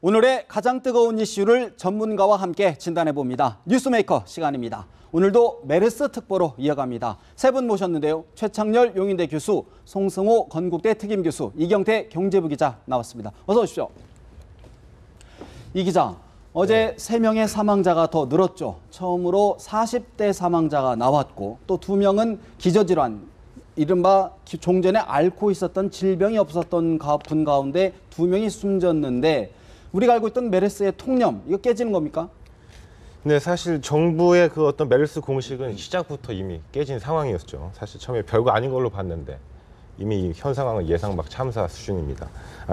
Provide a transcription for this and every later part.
오늘의 가장 뜨거운 이슈를 전문가와 함께 진단해봅니다. 뉴스메이커 시간입니다. 오늘도 메르스 특보로 이어갑니다. 세 분 모셨는데요. 최창렬 용인대 교수, 송승호 건국대 특임 교수, 이경태 경제부 기자 나왔습니다. 어서 오십시오. 이 기자, 어제 3명의 사망자가 더 늘었죠. 처음으로 40대 사망자가 나왔고 또 2명은 기저질환, 이른바 종전에 앓고 있었던 질병이 없었던 분 가운데 2명이 숨졌는데 우리가 알고 있던 메르스의 통념, 이거 깨지는 겁니까? 네, 사실 정부의 그 어떤 메르스 공식은 시작부터 이미 깨진 상황이었죠. 사실 처음에 별거 아닌 걸로 봤는데 이미 현 상황은 예상 밖 참사 수준입니다.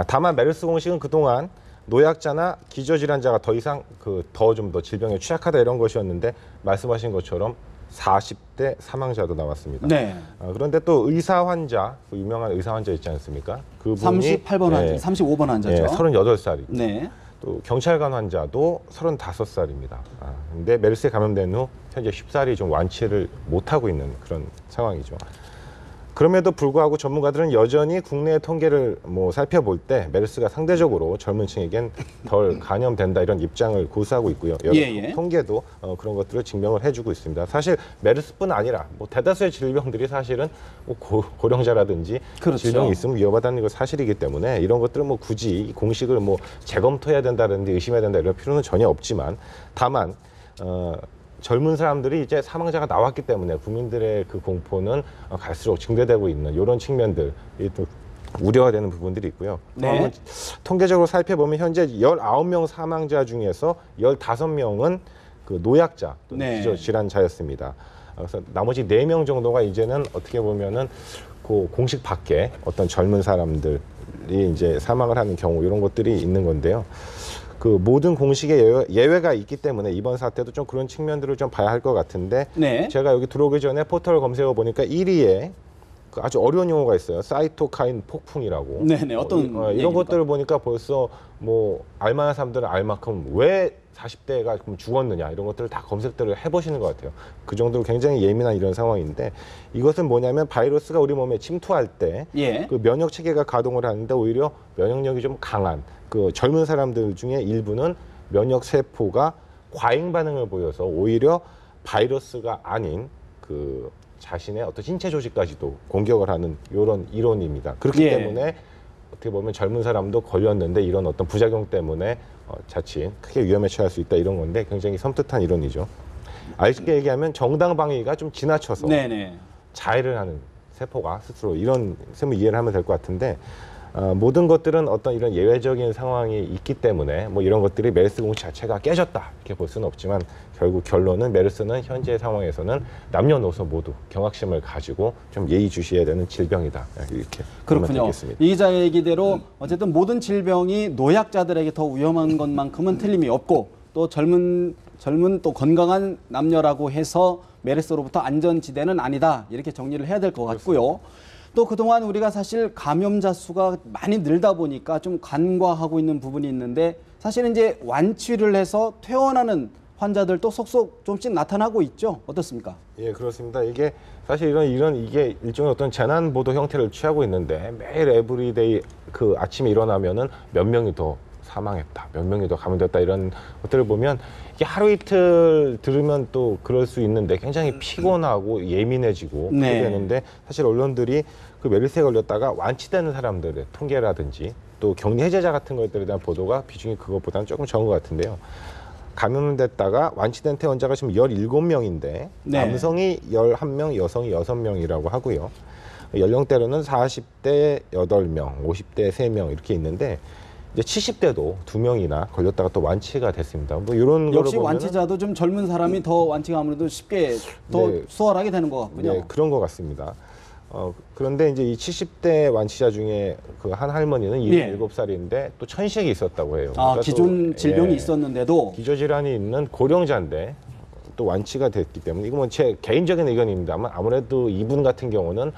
다만 메르스 공식은 그동안 노약자나 기저질환자가 더 이상 좀 더 질병에 취약하다 이런 것이었는데 말씀하신 것처럼 40대 사망자도 나왔습니다. 네. 그런데 또 의사 환자, 유명한 의사 환자 있지 않습니까? 그분이 38번 환자, 35번 환자죠. 38살이고. 네. 또 경찰관 환자도 35살입니다. 근데 메르스에 감염된 후 현재 쉽사리 좀 완치를 못하고 있는 그런 상황이죠. 그럼에도 불구하고 전문가들은 여전히 국내 통계를 살펴볼 때 메르스가 상대적으로 젊은 층에겐 덜 감염된다 이런 입장을 고수하고 있고요. 여러 통계도 그런 것들을 증명을 해주고 있습니다. 사실 메르스뿐 아니라 대다수의 질병들이 사실은 고령자라든지 그렇죠. 질병이 있으면 위험하다는 건 사실이기 때문에 이런 것들은 굳이 공식을 재검토해야 된다든지 의심해야 된다 이런 필요는 전혀 없지만 다만 젊은 사람들이 이제 사망자가 나왔기 때문에 국민들의 그 공포는 갈수록 증대되고 있는 이런 측면들이 또 우려가 되는 부분들이 있고요. 네. 통계적으로 살펴보면 현재 19명 사망자 중에서 15명은 그 노약자, 기저질환자였습니다. 그래서 나머지 4명 정도가 이제는 어떻게 보면은 그 공식 밖에 어떤 젊은 사람들이 이제 사망을 하는 경우 이런 것들이 있는 건데요. 그 모든 공식에 예외가 있기 때문에 이번 사태도 좀 그런 측면들을 좀 봐야 할 것 같은데 제가 여기 들어오기 전에 포털을 검색해 보니까 1위에 그 아주 어려운 용어가 있어요. 사이토카인 폭풍이라고. 네네. 어떤 이런 것들을 보니까 벌써 알만한 사람들은 알 만큼 왜 40대가 죽었느냐 이런 것들을 다 검색들을 해보시는 것 같아요. 그 정도로 굉장히 예민한 이런 상황인데 이것은 뭐냐면 바이러스가 우리 몸에 침투할 때 그 면역 체계가 가동을 하는데 오히려 면역력이 좀 강한 그 젊은 사람들 중에 일부는 면역 세포가 과잉 반응을 보여서 오히려 바이러스가 아닌 그 자신의 어떤 신체 조직까지도 공격을 하는 이런 이론입니다. 그렇기 때문에 어떻게 보면 젊은 사람도 걸렸는데 이런 어떤 부작용 때문에 자칫 크게 위험에 처할 수 있다 이런 건데 굉장히 섬뜩한 이론이죠. 아쉽게 얘기하면 정당방위가 좀 지나쳐서 자해를 하는 세포가 스스로 이런 셈을 이해를 하면 될 것 같은데 모든 것들은 어떤 이런 예외적인 상황이 있기 때문에 이런 것들이 메르스 공식 자체가 깨졌다 이렇게 볼 수는 없지만 결국 결론은 메르스는 현재 상황에서는 남녀노소 모두 경각심을 가지고 좀 예의주시해야 되는 질병이다 이렇게 그렇군요. 되겠습니다. 이 기자 얘기대로 어쨌든 모든 질병이 노약자들에게 더 위험한 것만큼은 틀림이 없고 또 젊은 또 건강한 남녀라고 해서 메르스로부터 안전지대는 아니다 이렇게 정리를 해야 될 것 같고요. 또 그동안 우리가 사실 감염자 수가 많이 늘다 보니까 좀 간과하고 있는 부분이 있는데 사실은 이제 완치를 해서 퇴원하는 환자들도 속속 좀씩 나타나고 있죠. 어떻습니까? 예, 그렇습니다. 이게 사실 이게 일종의 어떤 재난 보도 형태를 취하고 있는데 매일 에브리데이 그 아침에 일어나면은 몇 명이 더 사망했다, 몇 명이 더 감염됐다 이런 것들을 보면 이게 하루 이틀 들으면 또 그럴 수 있는데 굉장히 피곤하고 예민해지고 그렇게 되는데 사실 언론들이 그 메르스에 걸렸다가 완치되는 사람들의 통계라든지 또 격리 해제자 같은 것들에 대한 보도가 비중이 그것보다는 조금 적은 것 같은데요. 감염됐다가 완치된 퇴원자가 지금 17명인데 남성이 11명, 여성이 6명이라고 하고요. 연령대로는 40대 8명, 50대 3명 이렇게 있는데 이제 70대도 2명이나 걸렸다가 또 완치가 됐습니다. 이런 역시 완치자도 좀 젊은 사람이 더 완치가 아무래도 쉽게 더 수월하게 되는 것 같군요. 네, 그런 것 같습니다. 그런데 이제 이 70대 완치자 중에 그 한 할머니는 77살인데 또 천식이 있었다고 해요. 그러니까 기존 질병이 있었는데도 기저질환이 있는 고령자인데 또 완치가 됐기 때문에 이거 제 개인적인 의견입니다만 아무래도 이분 같은 경우는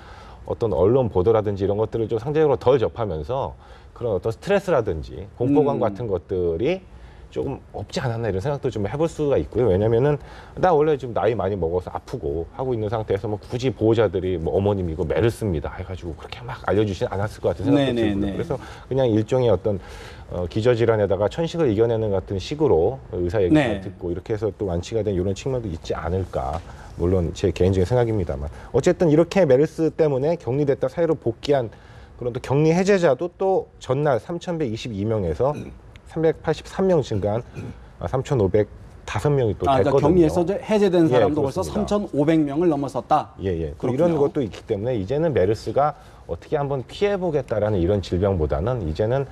어떤 언론 보도라든지 이런 것들을 좀 상대적으로 덜 접하면서 그런 어떤 스트레스라든지 공포감 같은 것들이 조금 없지 않았나 이런 생각도 좀 해볼 수가 있고요. 왜냐면은 나 원래 지금 나이 많이 먹어서 아프고 하고 있는 상태에서 뭐 굳이 보호자들이 뭐 어머님 이거 메르스입니다 해가지고 그렇게 막 알려주진 않았을 것 같은 생각도 들고요. 그래서 그냥 일종의 어떤 기저질환에다가 천식을 이겨내는 같은 식으로 의사 얘기를 듣고 이렇게 해서 또 완치가 된 이런 측면도 있지 않을까. 물론 제 개인적인 생각입니다만 어쨌든 이렇게 메르스 때문에 격리됐다 사회로 복귀한 그런 또 격리 해제자도 또 전날 3,122명에서 383명 증가한 3,505명이 또 됐거든요. 그러니까 격리에서 해제된 사람도 벌써 그렇습니다. 3,500명을 넘어섰다. 또 이런 것도 있기 때문에 이제는 메르스가 어떻게 한번 피해보겠다라는 이런 질병보다는 이제는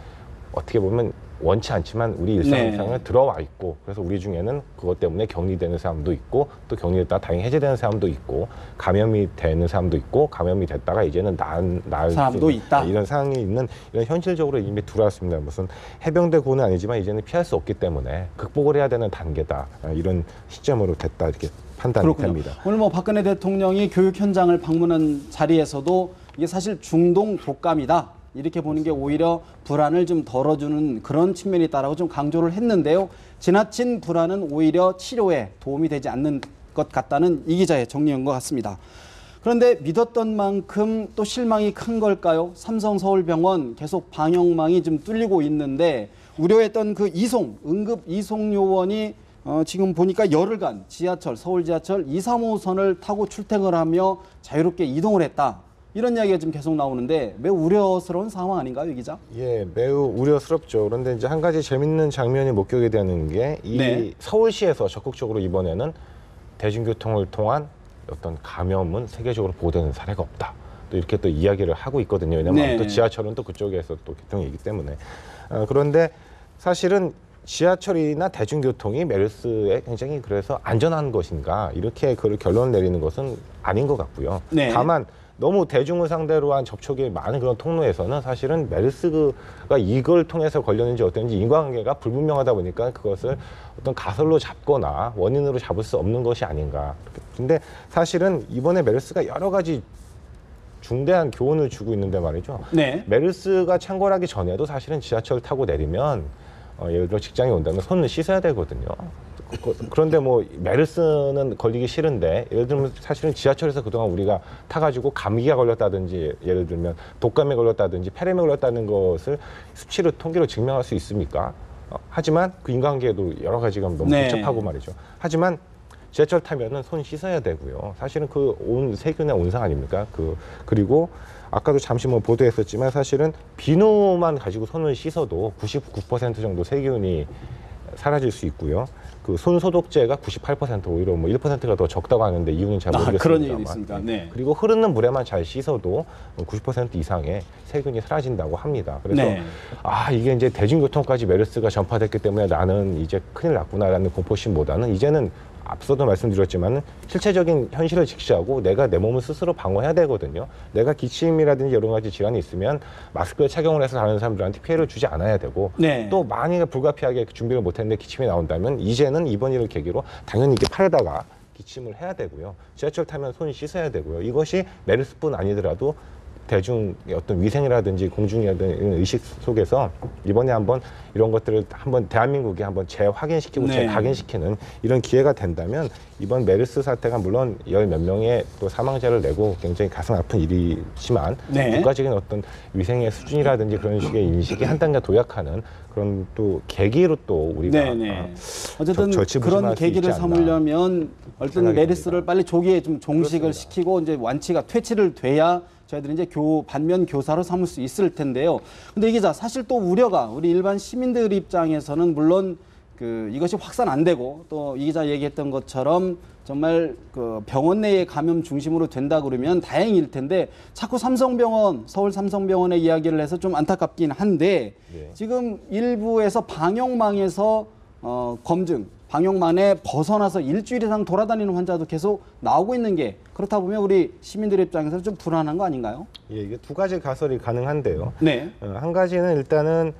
어떻게 보면 원치 않지만 우리 일상생활에 들어와 있고 그래서 우리 중에는 그것 때문에 격리되는 사람도 있고 또 격리됐다가 다행히 해제되는 사람도 있고 감염이 되는 사람도 있고 감염이 됐다가 이제는 나을 사람도 있다. 이런 상황이 있는 이런 현실적으로 이미 들어왔습니다. 무슨 해병대 고는 아니지만 이제는 피할 수 없기 때문에 극복을 해야 되는 단계다. 이런 시점으로 됐다 이렇게 판단이 그렇군요. 됩니다. 오늘 뭐 박근혜 대통령이 교육 현장을 방문한 자리에서도 이게 사실 중동 독감이다. 이렇게 보는 게 오히려 불안을 좀 덜어주는 그런 측면이 있다라고 좀 강조를 했는데요. 지나친 불안은 오히려 치료에 도움이 되지 않는 것 같다는 이 기자의 정리인 것 같습니다. 그런데 믿었던 만큼 또 실망이 큰 걸까요? 삼성서울병원 계속 방역망이 좀 뚫리고 있는데 우려했던 그 응급 이송 요원이 지금 보니까 열흘간 지하철, 서울 지하철 2, 3호선을 타고 출퇴근을 하며 자유롭게 이동을 했다. 이런 이야기가 지금 계속 나오는데 매우 우려스러운 상황 아닌가요, 이 기자? 예, 매우 우려스럽죠. 그런데 이제 한 가지 재밌는 장면이 목격이 되는 게 이 서울시에서 적극적으로 이번에는 대중교통을 통한 어떤 감염은 세계적으로 보도되는 사례가 없다. 또 이렇게 또 이야기를 하고 있거든요. 왜냐하면 또 지하철은 또 그쪽에서 또 교통이기 때문에. 그런데 사실은 지하철이나 대중교통이 메르스에 굉장히 그래서 안전한 것인가 이렇게 그 결론을 내리는 것은 아닌 것 같고요. 다만 너무 대중을 상대로 한 접촉이 많은 그런 통로에서는 사실은 메르스가 이걸 통해서 걸렸는지 어땠는지 인과관계가 불분명하다 보니까 그것을 어떤 가설로 잡거나 원인으로 잡을 수 없는 것이 아닌가. 근데 사실은 이번에 메르스가 여러 가지 중대한 교훈을 주고 있는데 말이죠. 메르스가 창궐하기 전에도 사실은 지하철 타고 내리면 예를 들어 직장에 온다면 손을 씻어야 되거든요. 그런데 뭐 메르스는 걸리기 싫은데 예를 들면 사실은 지하철에서 그동안 우리가 타가지고 감기가 걸렸다든지 예를 들면 독감에 걸렸다든지 폐렴에 걸렸다는 것을 수치로 통계로 증명할 수 있습니까? 하지만 그 인과관계도 여러 가지가 너무 복잡하고 말이죠. 하지만 지하철 타면은 손 씻어야 되고요. 사실은 그 온 세균의 온상 아닙니까? 그리고 아까도 잠시 뭐 보도했었지만 사실은 비누만 가지고 손을 씻어도 99% 정도 세균이 사라질 수 있고요. 그 손 소독제가 98% 오히려 뭐 1%가 더 적다고 하는데 이유는 잘 모르겠습니다. 그런 얘기도 있습니다. 그리고 흐르는 물에만 잘 씻어도 90% 이상의 세균이 사라진다고 합니다. 그래서 이게 이제 대중교통까지 메르스가 전파됐기 때문에 나는 이제 큰일 났구나라는 공포심보다는 이제는 앞서도 말씀드렸지만 실체적인 현실을 직시하고 내가 내 몸을 스스로 방어해야 되거든요. 내가 기침이라든지 여러 가지 질환이 있으면 마스크를 착용을 해서 다른 사람들한테 피해를 주지 않아야 되고 또 만약에 불가피하게 준비를 못했는데 기침이 나온다면 이제는 이번 일을 계기로 당연히 이게 팔에다가 기침을 해야 되고요. 지하철 타면 손 씻어야 되고요. 이것이 메르스뿐 아니더라도 대중의 어떤 위생이라든지 공중이라든지 이런 의식 속에서 이번에 한번 이런 것들을 한번 대한민국이 한번 재확인시키고 재각인시키는 이런 기회가 된다면 이번 메르스 사태가 물론 열 몇 명의 또 사망자를 내고 굉장히 가슴 아픈 일이지만 국가적인 어떤 위생의 수준이라든지 그런 식의 인식이 한 단계 도약하는 그런 또 계기로 또 우리가 어쨌든 그런 계기를 삼으려면 어떤 메르스를 빨리 조기에 좀 종식을 시키고 이제 완치가 퇴치를 돼야 저희들이 이제 반면 교사로 삼을 수 있을 텐데요. 근데 이 기자 사실 또 우려가 우리 일반 시민들 입장에서는 물론 이것이 확산 안 되고 또 이 기자 얘기했던 것처럼 정말 그 병원 내의 감염 중심으로 된다 그러면 다행일 텐데 자꾸 서울 삼성병원의 이야기를 해서 좀 안타깝긴 한데 지금 일부에서 방역망에서 방역망에 벗어나서 일주일 이상 돌아다니는 환자도 계속 나오고 있는 게 그렇다 보면 우리 시민들 입장에서는 좀 불안한 거 아닌가요? 이게 두 가지 가설이 가능한데요. 한 가지는 일단은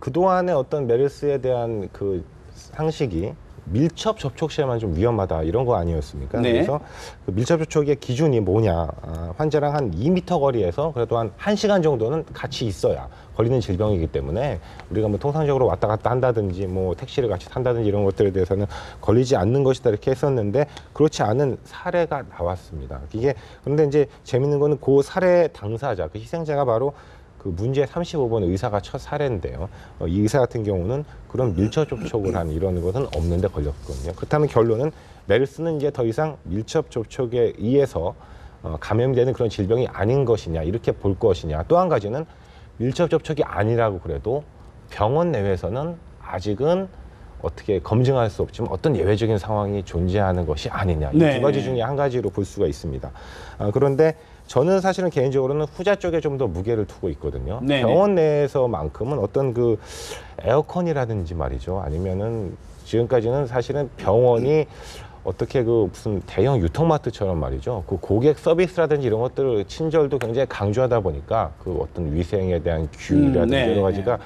그동안의 어떤 메르스에 대한 그 상식이 밀접 접촉 시에만 좀 위험하다 이런 거 아니었습니까? 네. 그래서 그 밀접 접촉의 기준이 뭐냐? 환자랑 한 2m 거리에서 그래도 한 1시간 정도는 같이 있어야 걸리는 질병이기 때문에 우리가 뭐 통상적으로 왔다 갔다 한다든지 뭐 택시를 같이 탄다든지 이런 것들에 대해서는 걸리지 않는 것이다 이렇게 했었는데 그렇지 않은 사례가 나왔습니다. 이게 그런데 이제 재밌는 거는 그 사례 당사자, 그 희생자가 바로 그 문제 35번 의사가 첫 사례인데요. 이 의사 같은 경우는 그런 밀접 접촉을 한 이런 것은 없는데 걸렸거든요. 그렇다면 결론은 메르스는 이제 더 이상 밀접 접촉에 의해서 감염되는 그런 질병이 아닌 것이냐 이렇게 볼 것이냐. 또 한 가지는 밀접 접촉이 아니라고 그래도 병원 내에서는 아직은 어떻게 검증할 수 없지만 어떤 예외적인 상황이 존재하는 것이 아니냐. 이 네. 두 가지 중에 한 가지로 볼 수가 있습니다. 그런데 저는 사실은 개인적으로는 후자 쪽에 좀 더 무게를 두고 있거든요. 네네. 병원 내에서만큼은 어떤 그 에어컨이라든지 말이죠. 아니면은 지금까지는 사실은 병원이 어떻게 그 무슨 대형 유통마트처럼 말이죠. 그 고객 서비스라든지 이런 것들을 친절도 굉장히 강조하다 보니까 그 어떤 위생에 대한 규율이라든지 네, 여러 가지가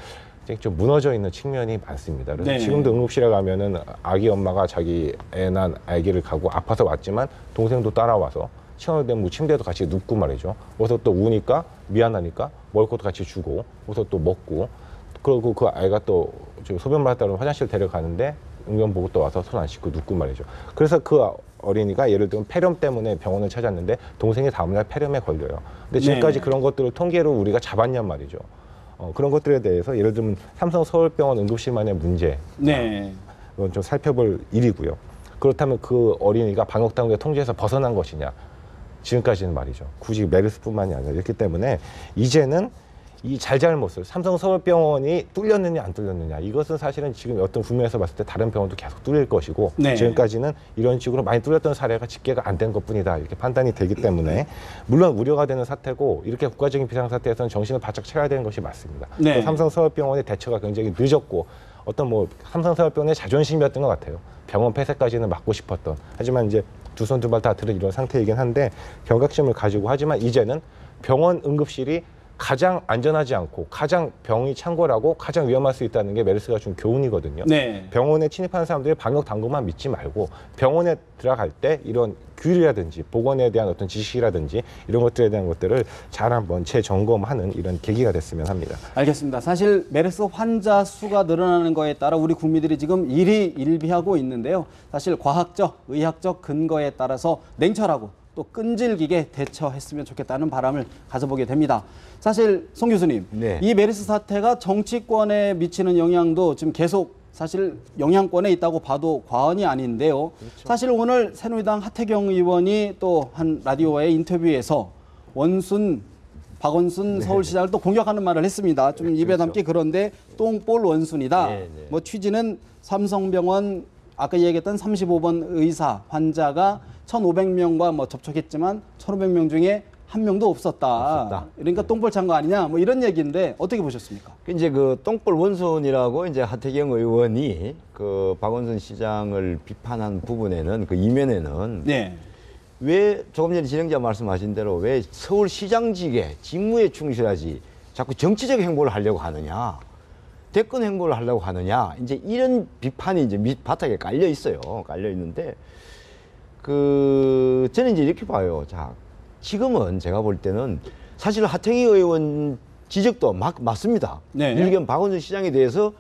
좀 무너져 있는 측면이 많습니다. 그래서 네. 지금도 응급실에 가면은 아기 엄마가 자기 애 난 아기를 가고 아파서 왔지만 동생도 따라와서 친어된 뭐 침대도 같이 눕고 말이죠. 어서 또 우니까 미안하니까 먹을 것도 같이 주고 어서 또 먹고 그리고 그 아이가 또 소변 마렸다 그러면 화장실 데려가는데 응급 보고 또 와서 손 안 씻고 눕고 말이죠. 그래서 그 어린이가 예를 들면 폐렴 때문에 병원을 찾았는데 동생이 다음날 폐렴에 걸려요. 근데 지금까지 네. 그런 것들을 통계로 우리가 잡았냔 말이죠. 그런 것들에 대해서 예를 들면 삼성 서울병원 응급실만의 문제 네. 이건 좀 살펴볼 일이고요. 그렇다면 그 어린이가 방역당국의 통제에서 벗어난 것이냐? 지금까지는 말이죠. 굳이 메르스뿐만이 아니라 이렇기 때문에 이제는 이 잘잘못을 삼성 서울병원이 뚫렸느냐 안 뚫렸느냐 이것은 사실은 지금 어떤 국면에서 봤을 때 다른 병원도 계속 뚫릴 것이고 네. 지금까지는 이런 식으로 많이 뚫렸던 사례가 집계가 안 된 것뿐이다 이렇게 판단이 되기 때문에 물론 우려가 되는 사태고 이렇게 국가적인 비상사태에서는 정신을 바짝 차려야 되는 것이 맞습니다. 네. 삼성 서울병원의 대처가 굉장히 늦었고 어떤 뭐 삼성 서울병원의 자존심이었던 것 같아요. 병원 폐쇄까지는 막고 싶었던 하지만 이제 두 손 두 발 다 들은 이런 상태이긴 한데 경각심을 가지고 하지만 이제는 병원 응급실이 가장 안전하지 않고 가장 병이 창궐하고 가장 위험할 수 있다는 게 메르스가 준 교훈이거든요. 네. 병원에 침입하는 사람들이 방역 당국만 믿지 말고 병원에 들어갈 때 이런 규율이라든지 보건에 대한 어떤 지식이라든지 이런 것들에 대한 것들을 잘 한번 재점검하는 이런 계기가 됐으면 합니다. 알겠습니다. 사실 메르스 환자 수가 늘어나는 거에 따라 우리 국민들이 지금 일희일비하고 있는데요. 사실 과학적, 의학적 근거에 따라서 냉철하고 또 끈질기게 대처했으면 좋겠다는 바람을 가져보게 됩니다. 사실 송 교수님, 네. 이 메르스 사태가 정치권에 미치는 영향도 지금 계속 사실 영향권에 있다고 봐도 과언이 아닌데요. 사실 오늘 새누리당 하태경 의원이 또 한 라디오와의 인터뷰에서 박원순 서울시장을 또 공격하는 말을 했습니다. 좀 입에 담기 그런데 똥볼 원순이다. 네, 네. 뭐 취지는 삼성병원 아까 얘기했던 35번 의사 환자가 1,500명과 뭐 접촉했지만 1,500명 중에 한 명도 없었다. 그러니까 똥볼 찬 거 아니냐? 뭐 이런 얘기인데 어떻게 보셨습니까? 이제 그 똥볼 원순이라고 이제 하태경 의원이 그 박원순 시장을 비판한 부분에는 그 이면에는 네. 왜 조금 전에 진행자 말씀하신 대로 왜 서울시장직에 직무에 충실하지 자꾸 정치적 행보를 하려고 하느냐? 대권 행보를 하려고 하느냐? 이제 이런 비판이 이제 밑바닥에 깔려 있어요. 깔려 있는데 그 저는 이제 이렇게 봐요. 자, 지금은 제가 볼 때는 사실 하태경 의원 지적도 맞습니다. 네. 일견 박원순 시장에 대해서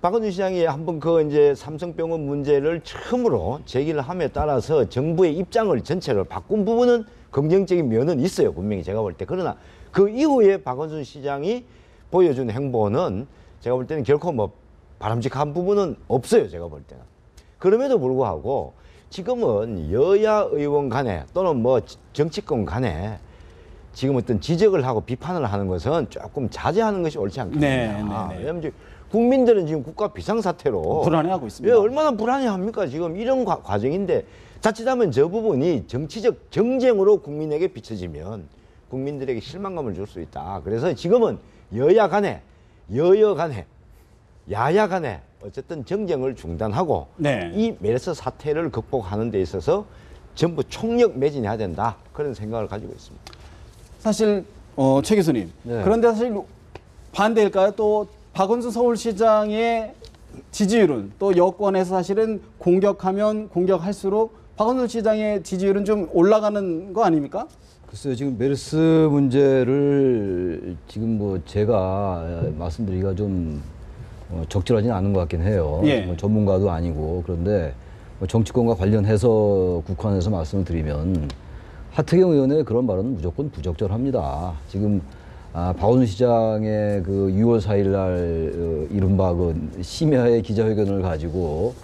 박원순 시장이 한번 그 이제 삼성병원 문제를 처음으로 제기를 함에 따라서 정부의 입장을 전체를 바꾼 부분은 긍정적인 면은 있어요. 분명히 제가 볼 때. 그러나 그 이후에 박원순 시장이 보여준 행보는 제가 볼 때는 결코 뭐 바람직한 부분은 없어요. 제가 볼 때는. 그럼에도 불구하고 지금은 여야 의원 간에 또는 뭐 정치권 간에 지금 어떤 지적을 하고 비판을 하는 것은 조금 자제하는 것이 옳지 않겠느냐. 네. 왜냐하면 지금 국민들은 지금 국가 비상사태로 불안해하고 있습니다. 예, 얼마나 불안해합니까? 지금 이런 과정인데 자칫하면 저 부분이 정치적 정쟁으로 국민에게 비춰지면 국민들에게 실망감을 줄 수 있다. 그래서 지금은 여야 간에 야야 간에 어쨌든 정쟁을 중단하고 네. 이 메르스 사태를 극복하는 데 있어서 전부 총력 매진해야 된다. 그런 생각을 가지고 있습니다. 사실 최 교수님. 네. 그런데 사실 반대일까요? 또 박원순 서울시장의 지지율은 또 여권에서 사실은 공격하면 공격할수록 박원순 시장의 지지율은 좀 올라가는 거 아닙니까? 글쎄요, 지금 메르스 문제를 지금 뭐 제가 말씀드리기가 좀 적절하지는 않은 것 같긴 해요. 예. 뭐 전문가도 아니고. 그런데 뭐 정치권과 관련해서 국한해서 말씀을 드리면 하태경 의원의 그런 발언은 무조건 부적절합니다. 지금 박원순 시장의 그 6월 4일 날 이른바 그 심야의 기자회견을 가지고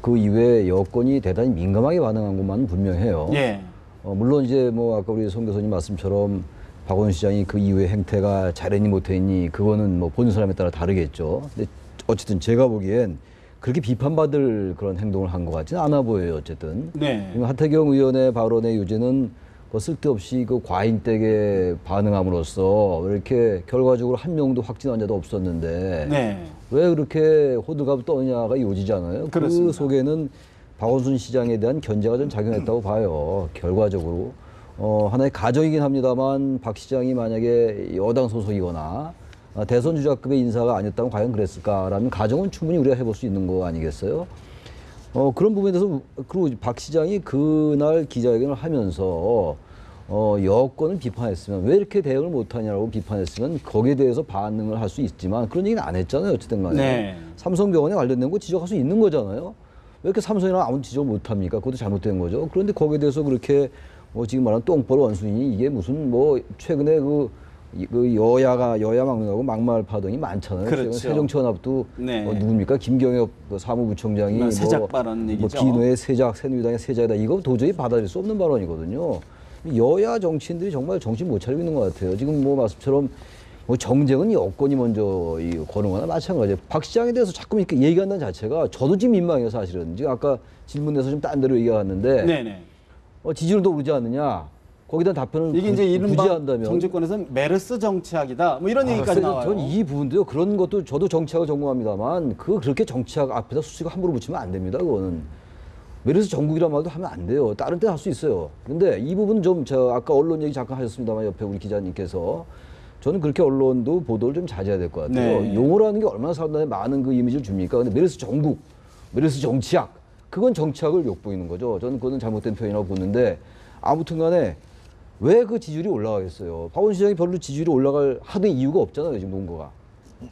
그 이후에 여권이 대단히 민감하게 반응한 것만 분명해요. 예. 물론 이제 뭐 아까 우리 송 교수님 말씀처럼 박원순 시장이 그 이후에 행태가 잘했니 못했니 그거는 뭐 보는 사람에 따라 다르겠죠. 근데 어쨌든 제가 보기엔 그렇게 비판받을 그런 행동을 한 것 같지는 않아 보여요. 어쨌든. 네. 하태경 의원의 발언의 요지는 뭐 쓸데없이 그 과잉되게 반응함으로써 이렇게 결과적으로 한 명도 확진 환자도 없었는데 네. 왜 그렇게 호들갑 떠느냐가 요지잖아요. 그렇습니다. 그 속에는 박원순 시장에 대한 견제가 좀 작용했다고 봐요. 결과적으로. 하나의 가정이긴 합니다만 박 시장이 만약에 여당 소속이거나 대선 주자급의 인사가 아니었다면 과연 그랬을까라는 가정은 충분히 우리가 해볼 수 있는 거 아니겠어요? 그런 부분에 대해서 그리고 박 시장이 그날 기자회견을 하면서 여권을 비판했으면 왜 이렇게 대응을 못하냐고 비판했으면 거기에 대해서 반응을 할 수 있지만 그런 얘기는 안 했잖아요. 어쨌든 간에. 네. 삼성병원에 관련된 거 지적할 수 있는 거잖아요. 왜 이렇게 삼성이랑 아무 지적을 못합니까? 그것도 잘못된 거죠. 그런데 거기에 대해서 그렇게 뭐 지금 말하는 똥벌 원순이 이게 무슨 뭐 최근에 그 여야 막론하고 막말 파동이 많잖아요. 그렇죠. 새정치연합도 네. 누굽니까? 김경엽 사무부총장이 세작 발언 얘기죠. 비노의 세작, 새누리당의 세작이다. 이거 도저히 받아들일 수 없는 발언이거든요. 여야 정치인들이 정말 정신 못 차리고 있는 것 같아요. 지금 뭐 말씀처럼 뭐 정쟁은 여권이 먼저 거는 거나 마찬가지예요. 박 시장에 대해서 자꾸 이렇게 얘기한다는 자체가 저도 지금 민망해요, 사실은. 지금 아까 질문에서 좀 딴 데로 얘기했는데 네네. 지지율도 오르지 않느냐. 거기다 답변을 이게 이제 굳이 이른바 한다면 정치권에서는 메르스 정치학이다. 뭐 이런 얘기까지 나와요. 저는 이 부분도요. 그런 것도 저도 정치학을 전공합니다만 그렇게 정치학 앞에다 수식을 함부로 붙이면 안 됩니다. 그거는. 메르스 전국이란 말도 하면 안 돼요. 다른 때 할 수 있어요. 근데 이 부분 좀 아까 언론 얘기 잠깐 하셨습니다만 옆에 우리 기자님께서 저는 그렇게 언론도 보도를 좀 자제해야 될 것 같아요. 네. 용어라는 게 얼마나 사람들한테 많은 그 이미지를 줍니까? 근데 메르스 전국, 메르스 정치학, 그건 정치학을 욕보이는 거죠. 저는 그거는 잘못된 표현이라고 보는데 아무튼 간에 왜 그 지지율이 올라가겠어요? 박원순 시장이 별로 지지율이 올라갈 하는 이유가 없잖아요. 지금 논거가.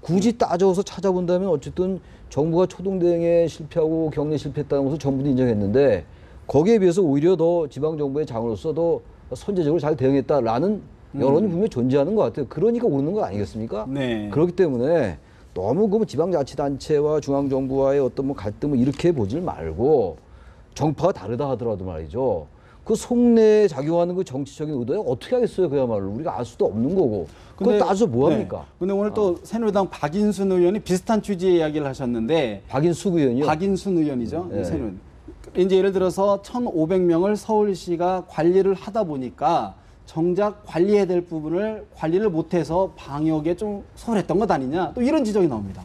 굳이 따져서 찾아본다면 어쨌든 정부가 초동대응에 실패하고 경례 실패했다는 것을 정부도 인정했는데 거기에 비해서 오히려 더 지방정부의 장으로서 더 선제적으로 잘 대응했다라는 여론이 분명히 존재하는 것 같아요. 그러니까 오르는 거 아니겠습니까? 네. 그렇기 때문에 너무 그 지방자치단체와 중앙정부와의 어떤 뭐 갈등을 이렇게 보질 말고 정파가 다르다 하더라도 말이죠. 그 속내에 작용하는 그 정치적인 의도에 어떻게 하겠어요, 그야말로. 우리가 알 수도 없는 거고. 그걸 따져서 뭐 합니까? 네. 근데 오늘 또 새누리당 박인순 의원이 비슷한 취지의 이야기를 하셨는데 박인숙 의원이요? 박인순 의원이죠. 네. 새누리당. 이제 예를 들어서 1,500명을 서울시가 관리를 하다 보니까 정작 관리해야 될 부분을 관리를 못해서 방역에 좀 소홀했던 것 아니냐. 또 이런 지적이 나옵니다.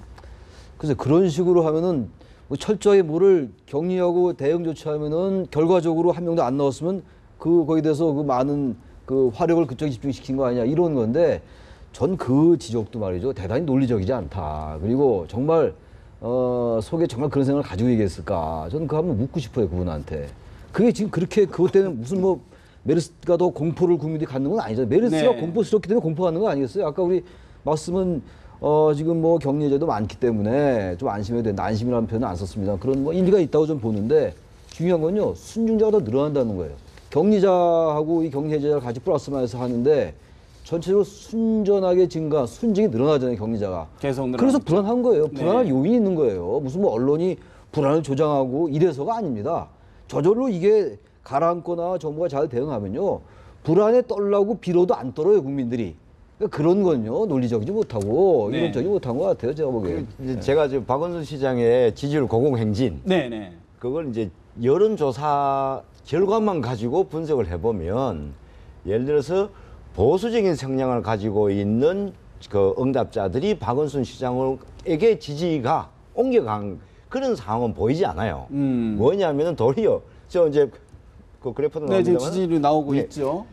그래서 그런 식으로 하면은 뭐 철저히 뭐를 격리하고 대응 조치하면은 결과적으로 한 명도 안 나왔으면 거기에 대해서 그 많은 그 화력을 그쪽에 집중시킨 거 아니냐 이런 건데 전 그 지적도 말이죠 대단히 논리적이지 않다. 그리고 정말 속에 정말 그런 생각을 가지고 얘기했을까? 저는 그거 한번 묻고 싶어요 그분한테. 그게 지금 그렇게 그것 때문에 무슨 뭐 메르스가 더 공포를 국민들이 갖는 건 아니잖아요. 메르스가 네. 공포스럽기 때문에 공포하는 거 아니겠어요? 아까 우리 말씀은 지금 뭐 격리자도 많기 때문에 좀 안심해야 된다. 안심이라는 표현은 안 썼습니다. 그런 뭐 일리가 있다고 좀 보는데 중요한 건요. 순중자가 더 늘어난다는 거예요. 격리자하고 이 격리해제자를 같이 플러스 마이너스 하는데 전체적으로 순전하게 증가, 순증이 늘어나잖아요. 격리자가. 계속 늘어나죠. 그래서 불안한 거예요. 불안할 네. 요인이 있는 거예요. 무슨 뭐 언론이 불안을 조장하고 이래서가 아닙니다. 저절로 이게 가라앉거나 정부가 잘 대응하면요. 불안에 떨라고 빌어도 안 떨어요. 국민들이. 그러니까 그런 건요. 논리적이지 못하고 네. 이론적이지 못한 것 같아요. 제가 보기엔. 이제 제가 지금 박원순 시장의 지지율 고공행진 네네. 그걸 이제 여론조사 결과만 가지고 분석을 해보면 예를 들어서 보수적인 성향을 가지고 있는 그 응답자들이 박원순 시장에게 지지가 옮겨간 그런 상황은 보이지 않아요. 뭐냐면은 도리어 저 이제 그 그래프도 네, 지금 나옵니다만 지지율이 나오고 네. 있죠.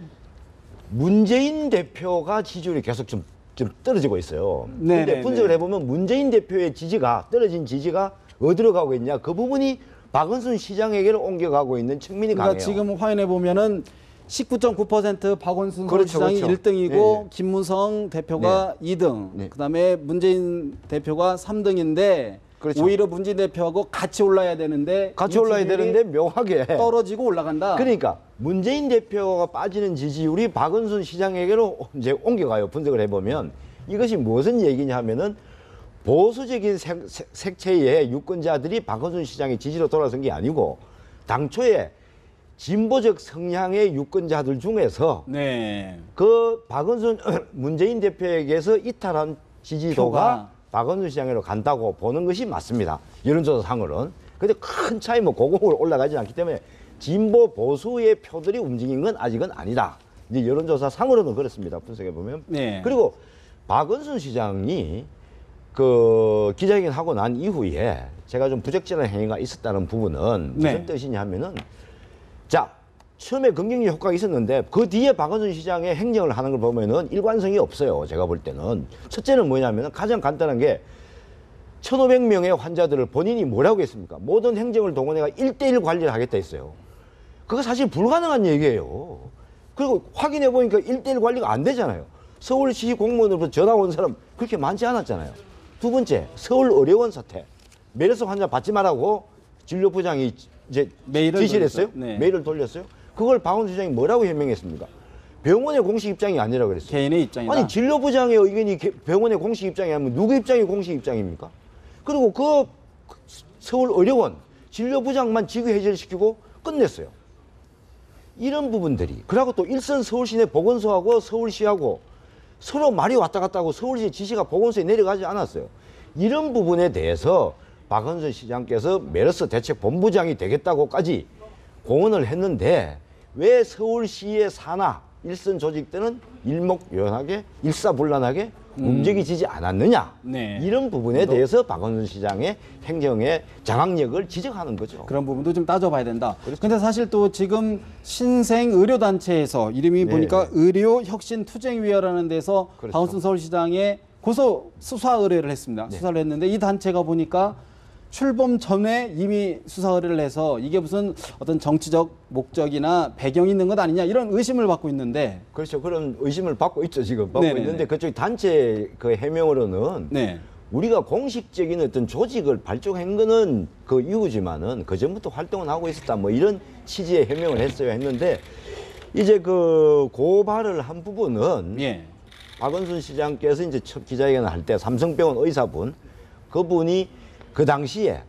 문재인 대표가 지지율이 계속 좀 좀 떨어지고 있어요. 네, 근데 네, 분석을 네. 해보면 문재인 대표의 지지가 떨어진 지지가 어디로 가고 있냐? 그 부분이 박원순 시장에게로 옮겨가고 있는 측면이 그러니까 강해요. 지금 확인해 보면은 19.9% 박원순 그렇죠, 서울시장이 그렇죠. 1등이고 네. 김무성 대표가 2등, 네. 그다음에 문재인 대표가 3등인데 그렇죠. 오히려 문재인 대표하고 같이 올라야 되는데 같이 올라야 지지율이 되는데 묘하게 떨어지고 올라간다. 그러니까 문재인 대표가 빠지는 지지율이 박원순 시장에게로 이제 옮겨가요. 분석을 해보면 이것이 무슨 얘기냐 하면은 보수적인 색채의 유권자들이 박원순 시장의 지지로 돌아선 게 아니고 당초에 진보적 성향의 유권자들 중에서 네. 그 박원순 문재인 대표에게서 이탈한 지지도가 표가. 박원순 시장으로 간다고 보는 것이 맞습니다. 여론조사상으로는. 근데 큰 차이 뭐 고공으로 올라가지 않기 때문에 진보 보수의 표들이 움직인 건 아직은 아니다. 이제 여론조사상으로는 그렇습니다. 분석해 보면. 네. 그리고 박원순 시장이 그 기자회견 하고 난 이후에 제가 좀 부적절한 행위가 있었다는 부분은 무슨 네. 뜻이냐 하면은 자, 처음에 긍정적 효과가 있었는데 그 뒤에 박원순 시장의 행정을 하는 걸 보면은 일관성이 없어요. 제가 볼 때는. 첫째는 뭐냐면 가장 간단한 게 1,500명의 환자들을 본인이 뭐라고 했습니까? 모든 행정을 동원해가 1대1 관리를 하겠다 했어요. 그거 사실 불가능한 얘기예요. 그리고 확인해 보니까 1대1 관리가 안 되잖아요. 서울시 공무원으로부터 전화 온 사람 그렇게 많지 않았잖아요. 두 번째, 서울의료원 사태. 메르스 환자 받지 말라고 진료부장이 이제 메일을 지시를 했어요. 돌렸어요? 네. 메일을 돌렸어요. 그걸 박원순 시장이 뭐라고 해명했습니까? 병원의 공식 입장이 아니라고 그랬어요. 개인의 입장이다. 아니 진료부장의 의견이 병원의 공식 입장이 아니면 누구 입장이 공식 입장입니까? 그리고 그 서울의료원 진료부장만 직위 해제시키고 끝냈어요. 이런 부분들이 그리고 또 일선 서울시내 보건소하고 서울시하고 서로 말이 왔다 갔다 하고 서울시 지시가 보건소에 내려가지 않았어요. 이런 부분에 대해서 박원순 시장께서 메르스 대책 본부장이 되겠다고까지 공언을 했는데 왜 서울시의 산하 일선 조직들은 일목요연하게 일사불란하게 움직이지 않았느냐. 네. 이런 부분에 대해서 박원순 시장의 행정의 장악력을 지적하는 거죠. 그런 부분도 좀 따져봐야 된다. 그런데 사실 또 지금 신생의료단체에서 이름이 네, 보니까 네. 의료혁신투쟁위원회라는 데서 그렇죠. 박원순 서울시장에 고소 수사 의뢰를 했습니다. 네. 수사를 했는데 이 단체가 보니까 출범 전에 이미 수사 의뢰를 해서 이게 무슨 어떤 정치적 목적이나 배경이 있는 것 아니냐 이런 의심을 받고 있는데 그렇죠. 그런 의심을 받고 있죠. 지금 받고 네네네. 있는데 그쪽 단체 그 해명으로는 네. 우리가 공식적인 어떤 조직을 발족한 거는 그 이후지만은 그 전부터 활동을 하고 있었다. 뭐 이런 취지의 해명을 했어야 했는데 이제 그 고발을 한 부분은 예. 박원순 시장께서 이제 첫 기자회견을 할 때 삼성병원 의사분 그분이 그 당시에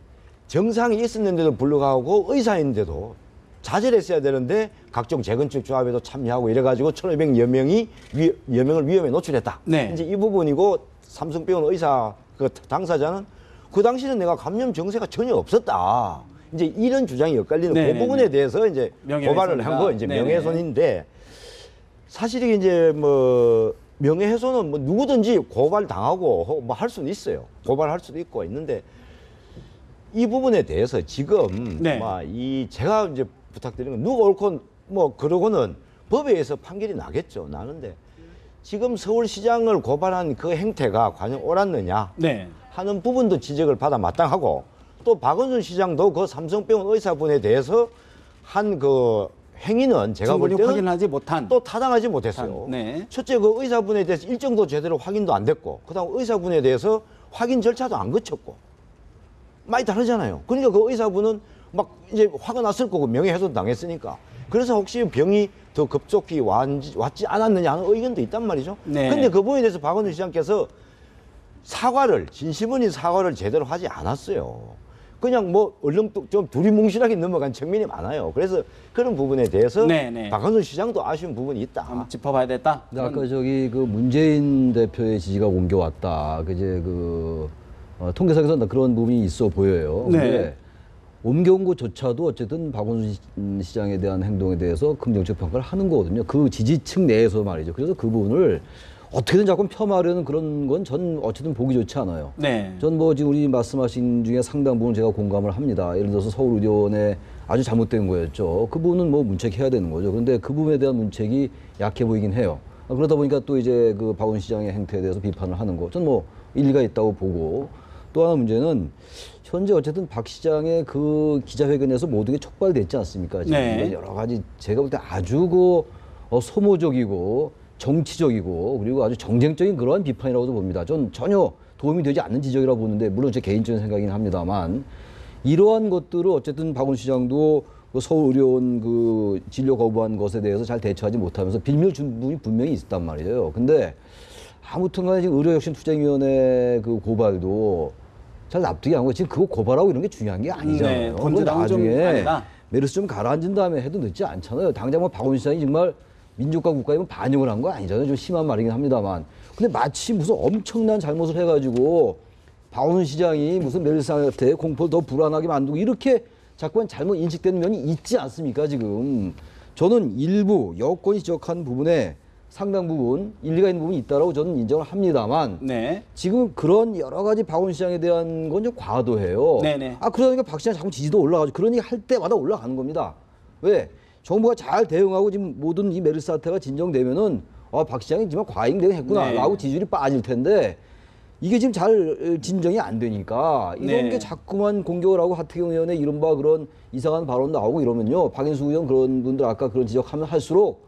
정상이 있었는데도 불구하고 의사인데도 자제를 했어야 되는데 각종 재건축 조합에도 참여하고 이래가지고 1,500여 명이 여명을 위험에 노출했다. 네. 이제 이 부분이고 삼성병원 의사 그 당사자는 그 당시는 내가 감염 증세가 전혀 없었다. 이제 이런 주장이 엇갈리는 네네네. 그 부분에 대해서 이제 고발을 한 거 이제 네네. 명예훼손인데 사실 이제 뭐 명예훼손은 뭐 누구든지 고발 당하고 뭐 할 수는 있어요. 고발할 수도 있고 있는데 이 부분에 대해서 지금 네. 이 제가 이제 부탁드리는 건 누가 옳고 뭐 그러고는 법에 의해서 판결이 나겠죠. 나는데 지금 서울시장을 고발한 그 행태가 과연 옳았느냐 네. 하는 부분도 지적을 받아 마땅하고 또 박원순 시장도 그 삼성병원 의사분에 대해서 한 그 행위는 제가 볼 충분히 때는 확인하지 못한 또 타당하지 못했어요. 네. 첫째 그 의사분에 대해서 일정도 제대로 확인도 안 됐고 그다음 의사분에 대해서 확인 절차도 안 거쳤고 많이 다르잖아요. 그러니까 그 의사분은 막 이제 화가 났을 거고 명예훼손 당했으니까 그래서 혹시 병이 더 급속히 왔지 않았느냐 하는 의견도 있단 말이죠. 네. 근데 그 부분에 대해서 박원순 시장께서 사과를 진심 어린 사과를 제대로 하지 않았어요. 그냥 뭐 얼른 좀 두리뭉실하게 넘어간 측면이 많아요. 그래서 그런 부분에 대해서 네네. 박원순 시장도 아쉬운 부분이 있다. 한번 짚어봐야 됐다. 근데 아까 저기 그 문재인 대표의 지지가 옮겨왔다. 그제 그 통계상에서 그런 부분이 있어 보여요. 네. 근데 옮겨온 것조차도 어쨌든 박원순 시장에 대한 행동에 대해서 긍정적 평가를 하는 거거든요. 그 지지층 내에서 말이죠. 그래서 그 부분을 어떻게든 자꾸 폄하하려는 그런 건 전 어쨌든 보기 좋지 않아요. 네. 전 뭐 지금 우리 말씀하신 중에 상당 부분 제가 공감을 합니다. 예를 들어서 서울의료원에 아주 잘못된 거였죠. 그 부분은 뭐 문책해야 되는 거죠. 그런데 그 부분에 대한 문책이 약해 보이긴 해요. 그러다 보니까 또 이제 그 박원 시장의 행태에 대해서 비판을 하는 거, 저는 뭐 일리가 있다고 보고, 또 하나 문제는 현재 어쨌든 박 시장의 그 기자회견에서 모든 게 촉발됐지 않습니까? 지금 네. 여러 가지 제가 볼 때 아주 그 소모적이고 정치적이고 그리고 아주 정쟁적인 그러한 비판이라고도 봅니다. 전 전혀 도움이 되지 않는 지적이라고 보는데, 물론 제 개인적인 생각이긴 합니다만, 이러한 것들을 어쨌든 박원 시장도 그 서울의료원 그 진료 거부한 것에 대해서 잘 대처하지 못하면서 빌미를 준 부분이 분명히 있었단 말이에요. 근데 아무튼 간에 지금 의료혁신투쟁위원회 그 고발도 잘 납득이 안 가고, 지금 그거 고발하고 이런 게 중요한 게 아니잖아요. 네, 그건 본질은 좀 나중에 아니다. 메르스 좀 가라앉은 다음에 해도 늦지 않잖아요. 당장 뭐 박원 시장이 정말 민족과 국가에 반영을 한 거 아니잖아요. 좀 심한 말이긴 합니다만. 근데 마치 무슨 엄청난 잘못을 해가지고 박원 시장이 무슨 메르스 사태에 공포를 더 불안하게 만들고 이렇게 자꾸만 잘못 인식되는 면이 있지 않습니까, 지금. 저는 일부 여권이 지적한 부분에 상당 부분 일리가 있는 부분이 있다라고 저는 인정을 합니다만, 네. 지금 그런 여러 가지 박원 시장에 대한 건 좀 과도해요. 네네. 그러니까 박 시장 자꾸 지지도 올라가죠. 그러니 할 때마다 올라가는 겁니다. 왜? 정부가 잘 대응하고 지금 모든 이 메르스 사태가 진정되면은 박 시장이 정말 과잉 대응했구나라고 네. 지지율이 빠질 텐데, 이게 지금 잘 진정이 안 되니까 이런 네. 게 자꾸만 공격을 하고 하태경 의원의 이른바 그런 이상한 발언 나오고 이러면요, 박인수 의원 그런 분들 아까 그런 지적하면 할수록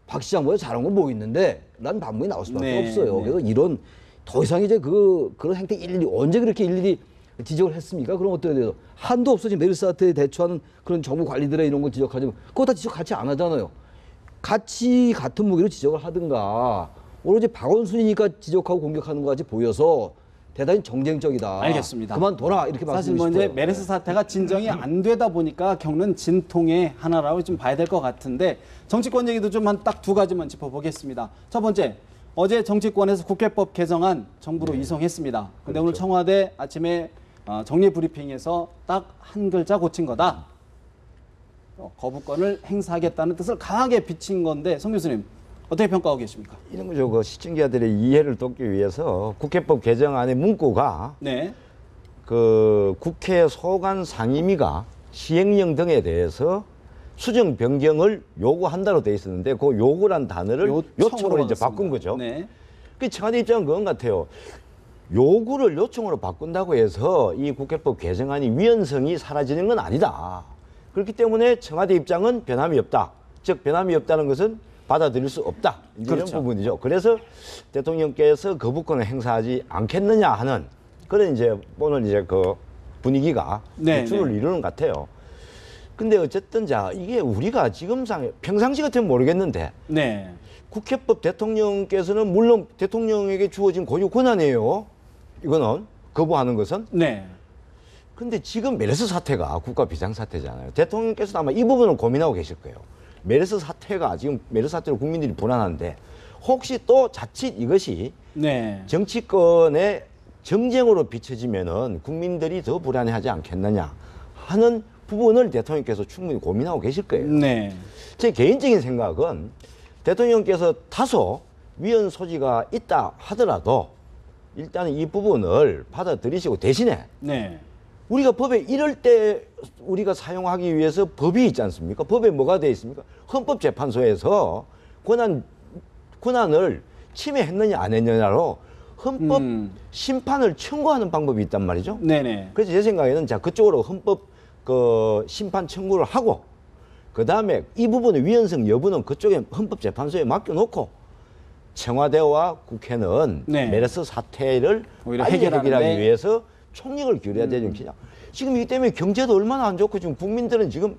박 시장보다 잘한 건 뭐 있는데 라는 반문이 나올 수밖에 네, 없어요. 네. 그래서 이런 더 이상 이제 그런 행태 일일이 언제 그렇게 일일이 지적을 했습니까? 그런 것들에 대해서 한도 없어. 지금 메르스 사태에 대처하는 그런 정부 관리들의 이런 걸 지적하지만 그거 다 지적 같이 안 하잖아요. 같이 같은 무기로 지적을 하든가, 오로지 박원순이니까 지적하고 공격하는 것 같이 보여서 대단히 정쟁적이다. 알겠습니다. 그만둬라 이렇게 사실 말씀드리고 뭐 싶어요. 이제 메르스 사태가 진정이 안 되다 보니까 겪는 진통의 하나라고 좀 봐야 될 것 같은데, 정치권 얘기도 좀 한 딱 두 가지만 짚어보겠습니다. 첫 번째, 어제 정치권에서 국회법 개정안 정부로 이송했습니다. 근데 오늘 청와대 아침에 정례 브리핑에서 딱 한 글자 고친 거다. 거부권을 행사하겠다는 뜻을 강하게 비친 건데, 송 교수님 어떻게 평가하고 계십니까? 이런 거죠. 그 시청자들의 이해를 돕기 위해서 국회법 개정안의 문구가 네. 그 국회 소관 상임위가 시행령 등에 대해서 수정 변경을 요구한다로 돼 있었는데, 그 요구란 단어를 요청으로 이제 바꾼 거죠. 네. 그 청와대 입장은 그건 같아요. 요구를 요청으로 바꾼다고 해서 이 국회법 개정안이 위헌성이 사라지는 건 아니다. 그렇기 때문에 청와대 입장은 변함이 없다. 즉 변함이 없다는 것은 받아들일 수 없다. 이제 그렇죠. 이런 부분이죠. 그래서 대통령께서 거부권을 행사하지 않겠느냐 하는 그런 이제 오늘 이제 그 분위기가 네, 줄을 네. 이루는 것 같아요. 근데 어쨌든 자 이게 우리가 지금상 평상시 같으면 모르겠는데 네. 국회법 대통령께서는 물론 대통령에게 주어진 고유 권한이에요. 이거는 거부하는 것은. 네. 근데 지금 메르스 사태가 국가 비상사태잖아요. 대통령께서도 아마 이 부분을 고민하고 계실 거예요. 메르스 사태가 지금 메르스 사태로 국민들이 불안한데 혹시 또 자칫 이것이 네. 정치권의 정쟁으로 비춰지면은 국민들이 더 불안해하지 않겠느냐 하는 부분을 대통령께서 충분히 고민하고 계실 거예요. 네. 제 개인적인 생각은 대통령께서 다소 위헌 소지가 있다 하더라도 일단은 이 부분을 받아들이시고 대신에 네. 우리가 법에 이럴 때 우리가 사용하기 위해서 법이 있지 않습니까? 법에 뭐가 되어 있습니까? 헌법재판소에서 권한을 침해했느냐 안 했느냐로 헌법 심판을 청구하는 방법이 있단 말이죠. 네네. 그래서 제 생각에는 자 그쪽으로 헌법 그 심판 청구를 하고 그 다음에 이 부분의 위헌성 여부는 그쪽에 헌법재판소에 맡겨놓고 청와대와 국회는 네. 메르스 사태를 오히려 빨리 해결하는데. 해결하기 위해서 총력을 기울여야 되지 않겠냐. 지금 이 때문에 경제도 얼마나 안 좋고 지금 국민들은 지금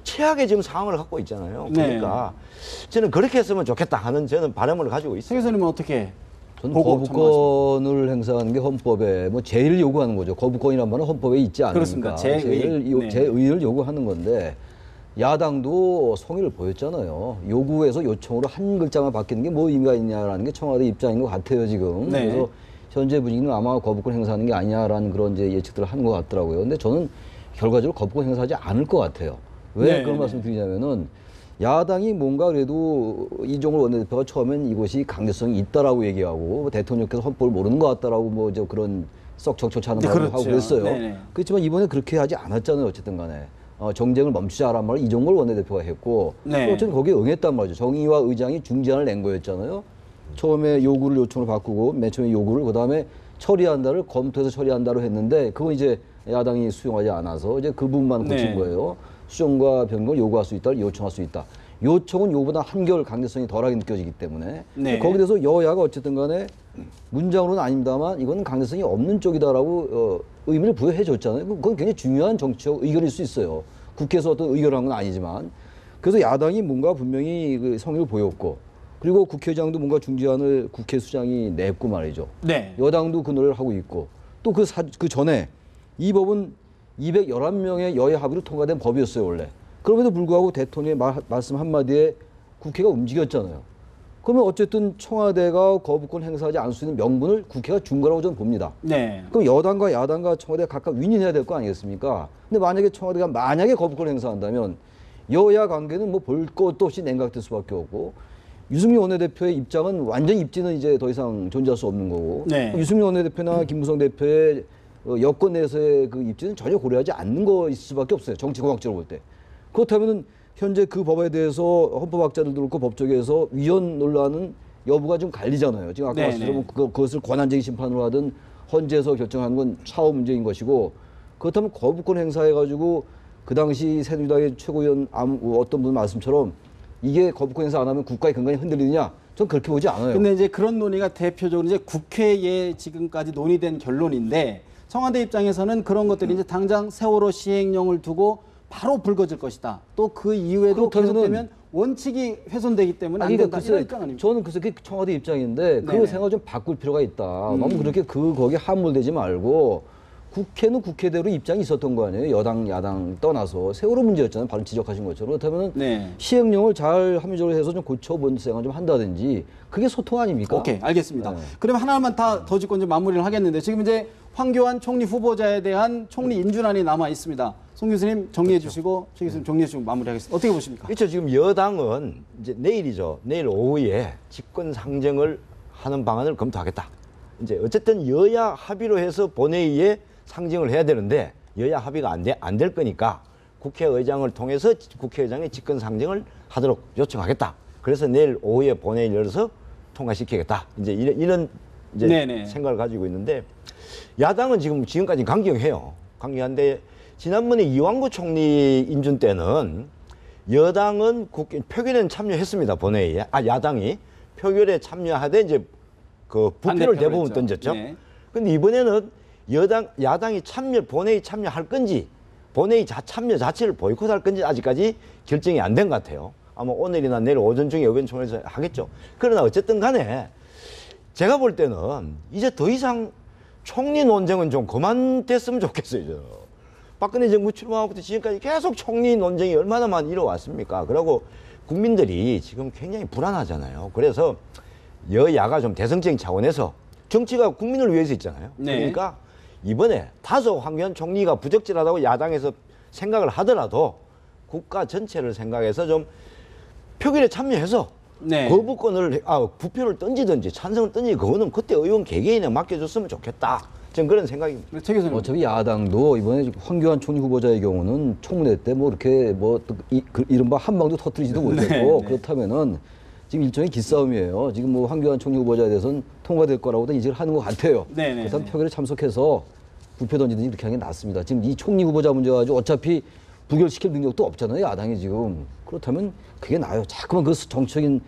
최악의 지금 상황을 갖고 있잖아요. 네. 그러니까 저는 그렇게 했으면 좋겠다 하는 저는 바람을 가지고 송 있어요. 교수님은 어떻게 저는 보고 거부권을 행사하는 게 헌법에 뭐 제의를 요구하는 거죠. 거부권이란 말은 헌법에 있지 않으니까. 그렇습니다. 제의. 네. 제의를 요구하는 건데, 야당도 성의를 보였잖아요. 요구에서 요청으로 한 글자만 바뀌는 게 뭐 의미가 있냐라는 게 청와대 입장인 것 같아요, 지금. 네. 그래서 현재 분위기는 아마 거부권 행사하는 게 아니냐라는 그런 이제 예측들을 하는 것 같더라고요. 근데 저는 결과적으로 거부권 행사하지 않을 것 같아요. 왜 네, 그런 네. 말씀 드리냐면은, 야당이 뭔가 그래도 이종걸 원내대표가 처음엔 이것이 강제성이 있다라고 얘기하고 대통령께서 헌법을 모르는 것 같다라고 뭐 저 그런 썩 적절치 않은 네, 말을 그렇죠. 하고 그랬어요. 네네. 그렇지만 이번에 그렇게 하지 않았잖아요. 어쨌든 간에. 정쟁을 멈추자란 말을 이종걸 원내대표가 했고 네. 또 어쨌든 거기에 응했단 말이죠. 정의와 의장이 중재안을 낸 거였잖아요. 처음에 요구를 요청을 바꾸고 맨 처음에 요구를 그다음에 처리한다를 검토해서 처리한다로 했는데 그건 이제 야당이 수용하지 않아서 이제 그 부분만 고친 네. 거예요. 수정과 변경을 요구할 수 있다, 요청할 수 있다. 요청은 요보다 한결 강제성이 덜하게 느껴지기 때문에 네. 거기에 대해서 여야가 어쨌든 간에 문장으로는 아닙니다만 이건 강제성이 없는 쪽이다라고 의미를 부여해 줬잖아요. 그건 굉장히 중요한 정치적 의견일 수 있어요. 국회에서 어떤 의결을 한 건 아니지만 그래서 야당이 뭔가 분명히 그 성의를 보였고 그리고 국회의장도 뭔가 중재안을 국회 수장이 냈고 말이죠. 네. 여당도 그 노래를 하고 있고 또 그 전에 이 법은 211명의 여야 합의로 통과된 법이었어요 원래. 그럼에도 불구하고 대통령의 말씀 한마디에 국회가 움직였잖아요. 그러면 어쨌든 청와대가 거부권 행사하지 않을 수 있는 명분을 국회가 준 거라고 저는 봅니다. 네. 그럼 여당과 야당과 청와대가 각각 윈윈해야 될 거 아니겠습니까? 근데 만약에 청와대가 만약에 거부권 행사한다면 여야 관계는 뭐 볼 것도 없이 냉각될 수밖에 없고 유승민 원내대표의 입장은 완전 입지는 이제 더 이상 존재할 수 없는 거고 네. 유승민 원내대표나 김무성 대표의 여권 내에서의 그 입지는 전혀 고려하지 않는 것일 수밖에 없어요. 정치공학적으로 볼 때. 그렇다면은 현재 그 법에 대해서 헌법학자들도 그렇고 법조계에서 위헌 논란은 여부가 좀 갈리잖아요. 지금 아까 네네. 말씀드린 그것을 권한쟁의 심판으로 하든 헌재에서 결정한 건 차후 문제인 것이고 그렇다면 거부권 행사해가지고 그 당시 새누리당의 최고위원 어떤 분 말씀처럼 이게 거부권 행사 안 하면 국가의 근간이 흔들리느냐? 전 그렇게 보지 않아요. 근데 이제 그런 논의가 대표적으로 이제 국회에 지금까지 논의된 결론인데 청와대 입장에서는 그런 것들이 이제 당장 세월호 시행령을 두고 바로 불거질 것이다. 또 그 이후에도 그렇다면은- 계속되면 원칙이 훼손되기 때문에 안 아니, 된다. 글쎄, 이런 입장 아닙니까? 저는 글쎄 그게 청와대 입장인데 네네. 그 생각을 좀 바꿀 필요가 있다. 너무 그렇게 거기에 함몰되지 말고 국회는 국회대로 입장이 있었던 거 아니에요. 여당, 야당 떠나서 세월호 문제였잖아요. 바로 지적하신 것처럼. 그렇다면 네. 시행령을 잘 합리적으로 해서 좀 고쳐본 생각을 좀 한다든지 그게 소통 아닙니까? 오케이, 알겠습니다. 네. 그러면 하나만 더 짚고 이제 마무리를 하겠는데 지금 이제 황교안 총리 후보자에 대한 총리 인준안이 남아 있습니다. 송 교수님 정리해 주시고 최 교수님 정리해 주시고 마무리하겠습니다. 어떻게 보십니까? 그렇죠. 지금 여당은 이제 내일이죠. 내일 오후에 집권 상정을 하는 방안을 검토하겠다. 이제 어쨌든 여야 합의로 해서 본회의에 상정을 해야 되는데 여야 합의가 안 될 거니까 국회의장을 통해서 국회의장의 집권 상정을 하도록 요청하겠다. 그래서 내일 오후에 본회의를 열어서 통과시키겠다. 이제 이런 이제 네네. 생각을 가지고 있는데 야당은 지금까지 강경해요. 강경한데 지난번에 이완구 총리 인준 때는 여당은 표결에는 참여했습니다. 본회의에. 야당이 표결에 참여하되 이제 그 부표를 반대표를 대부분 했죠. 던졌죠. 네. 근데 이번에는 야당이 본회의 참여할 건지 본회의 참여 자체를 보이콧할 건지 아직까지 결정이 안 된 것 같아요. 아마 오늘이나 내일 오전 중에 의원총회에서 하겠죠. 그러나 어쨌든 간에 제가 볼 때는 이제 더 이상 총리 논쟁은 좀 그만됐으면 좋겠어요. 저는. 박근혜 정부 출범하고부터 지금까지 계속 총리 논쟁이 얼마나 많이 이뤄왔습니까? 그리고 국민들이 지금 굉장히 불안하잖아요. 그래서 여야가 좀 대승적인 차원에서 정치가 국민을 위해서 있잖아요. 네. 그러니까 이번에 다소 황교안 총리가 부적절하다고 야당에서 생각을 하더라도 국가 전체를 생각해서 좀 표결에 참여해서 네. 부표를 던지든지 찬성을 던지든지 그거는 그때 의원 개개인에 맡겨줬으면 좋겠다. 저는 그런 생각입니다. 최 교수님. 어차피 야당도 이번에 황교안 총리 후보자의 경우는 총례 때 뭐 이렇게 이른바 한 방도 터뜨리지도 못했고 네. 그렇다면은 지금 일종의 기싸움이에요. 지금 뭐 황교안 총리 후보자에 대해서는 통과될 거라고도 인식을 하는 것 같아요. 네, 네, 그래서 네. 표결에 참석해서 부표 던지든지 이렇게 하는 게 낫습니다. 지금 이 총리 후보자 문제 가지고 어차피 부결시킬 능력도 없잖아요. 야당이 지금. 그렇다면 그게 나아요. 자꾸만 그 정치적인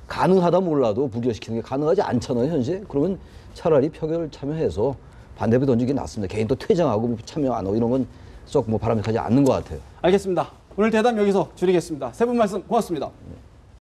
가능하다 몰라도 부결시키는 게 가능하지 않잖아요. 현재. 그러면 차라리 표결을 참여해서 반대표 던지기 낫습니다. 개인 또 퇴장하고 참여 안 하고 이런 건 썩 뭐 바람직하지 않는 것 같아요. 알겠습니다. 오늘 대담 여기서 줄이겠습니다. 세 분 말씀 고맙습니다.